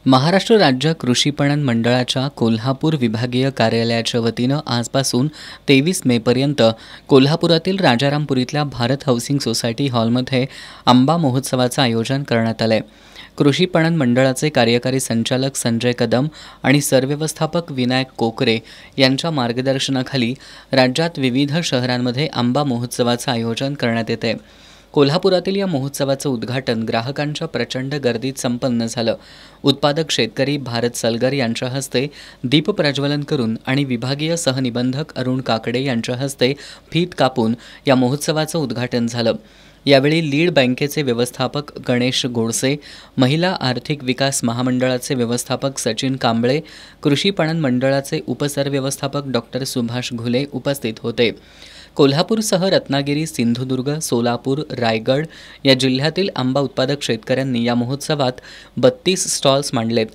महाराष्ट्र राज्य कृषी पणन मंडळाच्या कोल्हापूर विभागीय कार्यालयाच्या वतीनं आजपासून 23 मेपर्यंत कोल्हापुरातील राजारामपुरीतल्या भारत हाऊसिंग सोसायटी हॉलमध्ये आंबा महोत्सवाचं आयोजन करण्यात आलं आहे। कृषी पणन मंडळाचे कार्यकारी संचालक संजय कदम आणि सरव्यवस्थापक विनायक कोकरे यांच्या मार्गदर्शनाखाली राज्यात विविध शहरांमध्ये आंबा महोत्सवाचं आयोजन करण्यात येते। कोल्हापुरातील या महोत्सवाचं उद्घाटन ग्राहकांच्या प्रचंड गर्दीत संपन्न झालं। उत्पादक शेतकरी भारत सलगर यांच्या हस्ते दीप प्रज्वलन करून आणि विभागीय सहनिबंधक अरुण काकडे यांच्या हस्ते फीत कापून या महोत्सवाचं उद्घाटन झालं। यावेळी लीड बँकेचे व्यवस्थापक गणेश गोडसे, महिला आर्थिक विकास महामंडळाचे व्यवस्थापक सचिन कांबळे, कृषी पणन मंडळाचे उपसरव्यवस्थापक डॉक्टर सुभाष घुले उपस्थित होते। कोल्हापूरसह रत्नागिरी, सिंधुदुर्ग, सोलापूर, रायगड या जिल्ह्यातील आंबा उत्पादक शेतकऱ्यांनी या महोत्सवात 32 स्टॉल्स मांडलेत।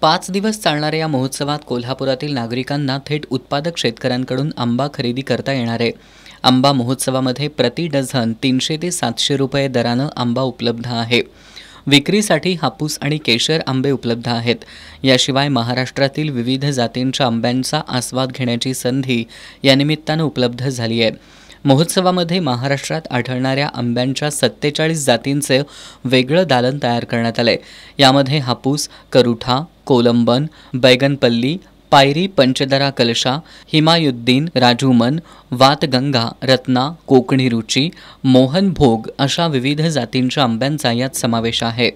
5 दिवस चालणाऱ्या या महोत्सवात कोल्हापुरातील नागरिकांना थेट उत्पादक शेतकऱ्यांकडून आंबा खरेदी करता येणार आहे। आंबा महोत्सवामध्ये प्रति डझन 300 ते 700 रुपये दरानं आंबा उपलब्ध आहे। विक्रीसाठी हापूस आणि केशर आंबे उपलब्ध आहेत। याशिवाय महाराष्ट्रातील विविध जातींच्या आंब्यांचा आस्वाद घेण्याची संधी या निमित्तानं उपलब्ध झाली आहे। महोत्सवामध्ये महाराष्ट्रात आढळणाऱ्या आंब्यांच्या 47 जातींचे वेगळं दालन तयार करण्यात आले। यामध्ये हापूस, करुठा, कोलंबन, बैगनपल्ली, पायरी, पंचदरा कलशा, हिमायुद्दीन, राजूमन, वातगंगा, रत्ना, कोकणी रुची, मोहन भोग अशा विविध जातींच्या आंब्यांचा यात समावेश आहे।